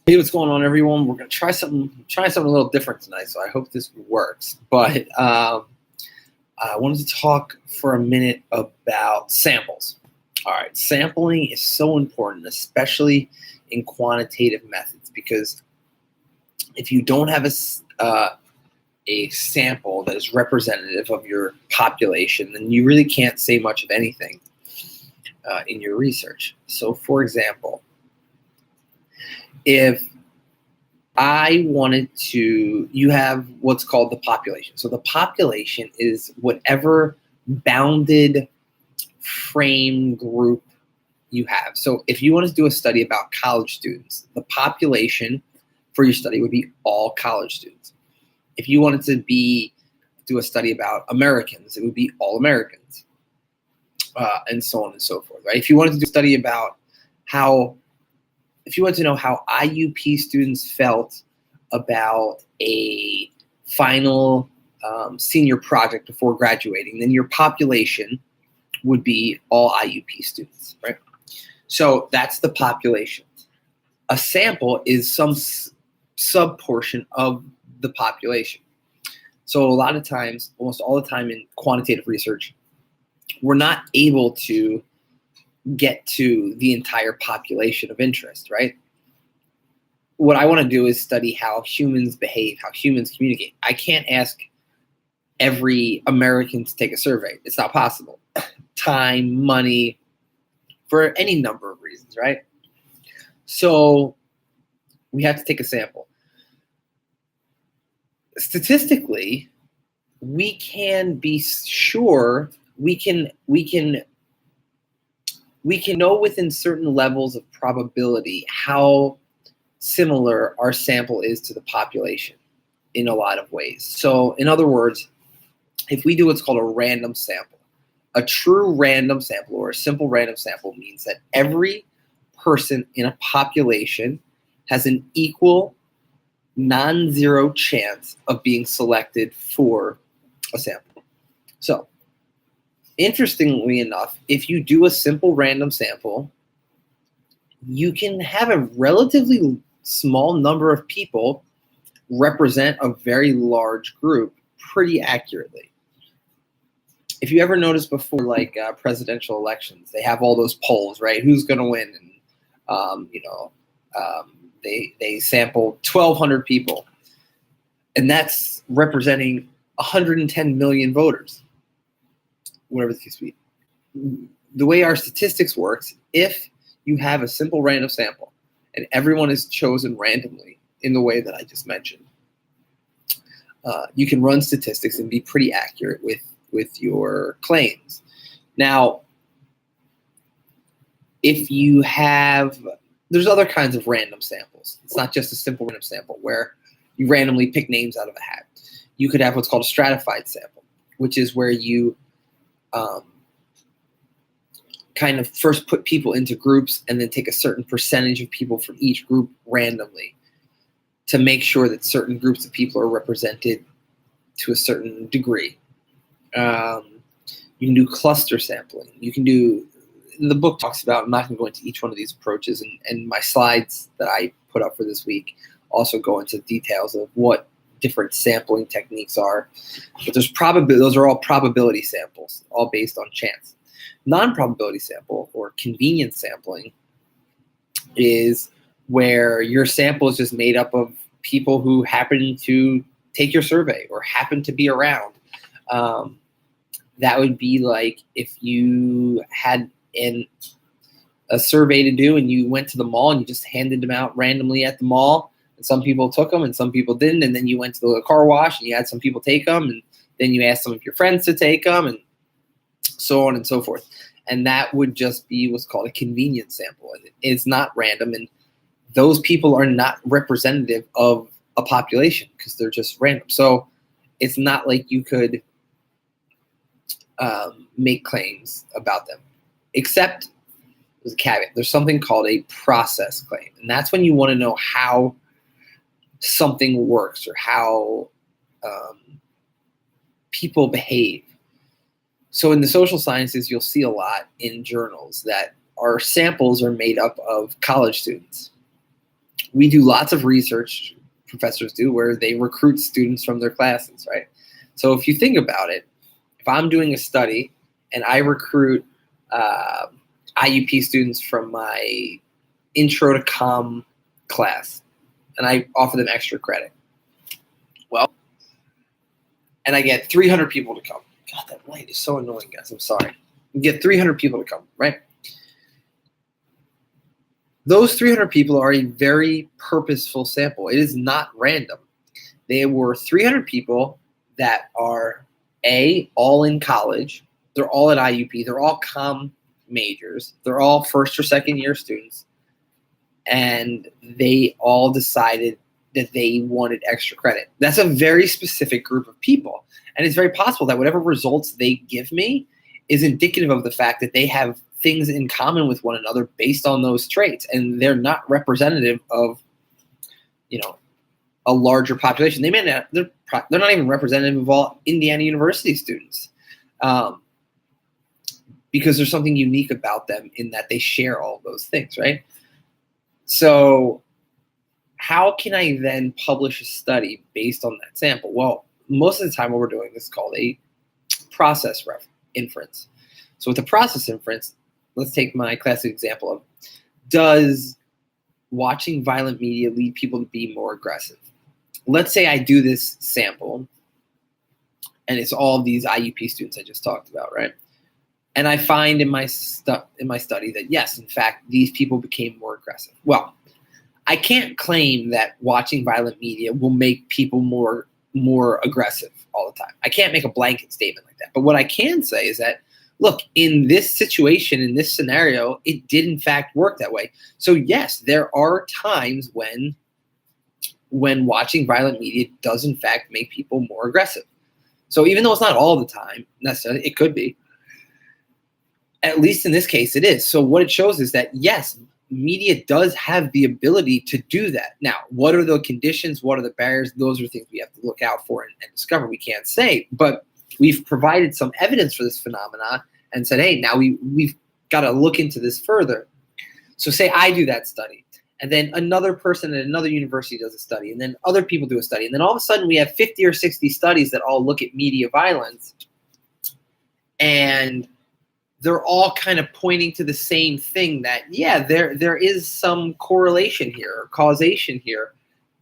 Hey, what's going on, everyone? We're gonna try something a little different tonight, so I hope this works. But I wanted to talk for a minute about samples. All right, sampling is so important, especially in quantitative methods, because if you don't have a sample that is representative of your population, then you really can't say much of anything in your research. So, for example, if you have what's called the population. So the population is whatever bounded frame group you have. So if you wanted to do a study about college students, the population for your study would be all college students. If you wanted to do a study about Americans, it would be all Americans, and so on and so forth. Right? If you wanted to do a study about if you want to know how IUP students felt about a final senior project before graduating, then your population would be all IUP students, right? So that's the population. A sample is some sub-portion of the population. So a lot of times, almost all the time in quantitative research, we're not able to get to the entire population of interest, right? What I want to do is study how humans behave, how humans communicate. I can't ask every American to take a survey. It's not possible. Time, money, for any number of reasons, right? So we have to take a sample. Statistically, we can be sure we can know within certain levels of probability how similar our sample is to the population in a lot of ways. So in other words, if we do what's called a random sample, a true random sample or a simple random sample means that every person in a population has an equal non-zero chance of being selected for a sample. So interestingly enough, if you do a simple random sample, you can have a relatively small number of people represent a very large group pretty accurately. If you ever noticed before, like presidential elections, they have all those polls, right? Who's going to win? And they sample 1,200 people, and that's representing 110 million voters. Whatever the case may be. The way our statistics works, if you have a simple random sample and everyone is chosen randomly in the way that I just mentioned, you can run statistics and be pretty accurate with your claims. Now, there's other kinds of random samples. It's not just a simple random sample where you randomly pick names out of a hat. You could have what's called a stratified sample, which is where you kind of first put people into groups and then take a certain percentage of people from each group randomly to make sure that certain groups of people are represented to a certain degree. You can do cluster sampling. You can do, the book talks about, I'm not going to go into each one of these approaches, and my slides that I put up for this week also go into details of what different sampling techniques are. But those are all probability samples, all based on chance. Non-probability sample or convenience sampling is where your sample is just made up of people who happen to take your survey or happen to be around. That would be like if you had a survey to do and you went to the mall and you just handed them out randomly at the mall, and some people took them and some people didn't, and then you went to the car wash and you had some people take them, and then you asked some of your friends to take them, and so on and so forth. And that would just be what's called a convenience sample. And it's not random, and those people are not representative of a population because they're just random. So it's not like you could make claims about them, except there's a caveat. There's something called a process claim, and that's when you want to know how something works or how people behave. So in the social sciences, you'll see a lot in journals that our samples are made up of college students. we do lots of research, professors do, where they recruit students from their classes, right? So if you think about it, if I'm doing a study and I recruit IUP students from my Intro to Comm class, and I offer them extra credit, well, and I get 300 people to come. God, that light is so annoying, guys. I'm sorry. You get 300 people to come, right? Those 300 people are a very purposeful sample. It is not random. They were 300 people that are, all in college. They're all at IUP. They're all comm majors. They're all first or second year students. And they all decided that they wanted extra credit. That's a very specific group of people. And it's very possible that whatever results they give me is indicative of the fact that they have things in common with one another based on those traits. And they're not representative of, a larger population. They're not even representative of all Indiana University students, because there's something unique about them in that they share all those things, right? So how can I then publish a study based on that sample? Well, most of the time what we're doing is called a process inference. So with the process inference, let's take my classic example of, does watching violent media lead people to be more aggressive? Let's say I do this sample, and it's all these IUP students I just talked about, right? And I find in my study that yes, in fact, these people became more aggressive. Well, I can't claim that watching violent media will make people more aggressive all the time. I can't make a blanket statement like that. But what I can say is that, look, in this situation, in this scenario, it did in fact work that way. So yes, there are times when watching violent media does in fact make people more aggressive. So even though it's not all the time necessarily, it could be. At least in this case, it is. So what it shows is that yes, media does have the ability to do that. Now, what are the conditions? What are the barriers? Those are things we have to look out for and discover. We can't say, but we've provided some evidence for this phenomenon and said, hey, now we've got to look into this further. So say I do that study, and then another person at another university does a study, and then other people do a study, and then all of a sudden we have 50 or 60 studies that all look at media violence, and they're all kind of pointing to the same thing, that, yeah, there is some correlation here or causation here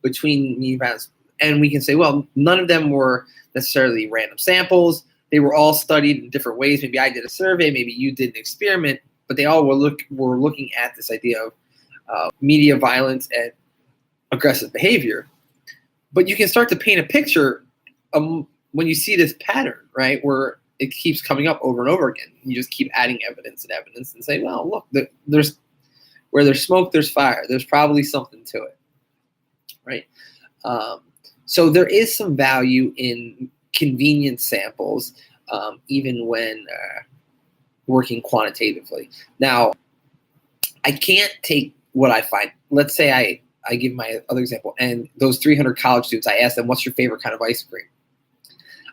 between media violence. And we can say, well, none of them were necessarily random samples. They were all studied in different ways. Maybe I did a survey, maybe you did an experiment, but they all were looking at this idea of media violence and aggressive behavior. But you can start to paint a picture when you see this pattern, right, where it keeps coming up over and over again. You just keep adding evidence and say, well, look, there's where there's smoke, there's fire. There's probably something to it, right? So there is some value in convenient samples, even when working quantitatively. Now, I can't take what I find. Let's say I give my other example, and those 300 college students, I asked them, what's your favorite kind of ice cream?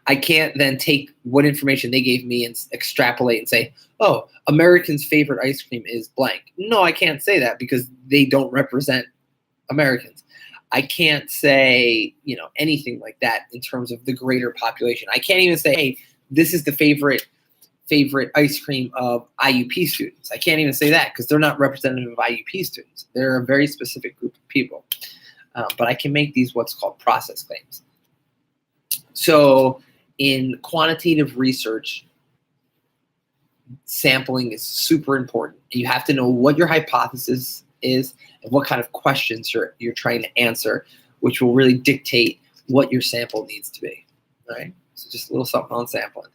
I can't then take what information they gave me and extrapolate and say, oh, Americans' favorite ice cream is blank. No, I can't say that because they don't represent Americans. I can't say, anything like that in terms of the greater population. I can't even say, hey, this is the favorite ice cream of IUP students. I can't even say that because they're not representative of IUP students. They're a very specific group of people. But I can make these what's called process claims. So in quantitative research, sampling is super important. You have to know what your hypothesis is and what kind of questions you're trying to answer, which will really dictate what your sample needs to be. All right? So just a little something on sampling.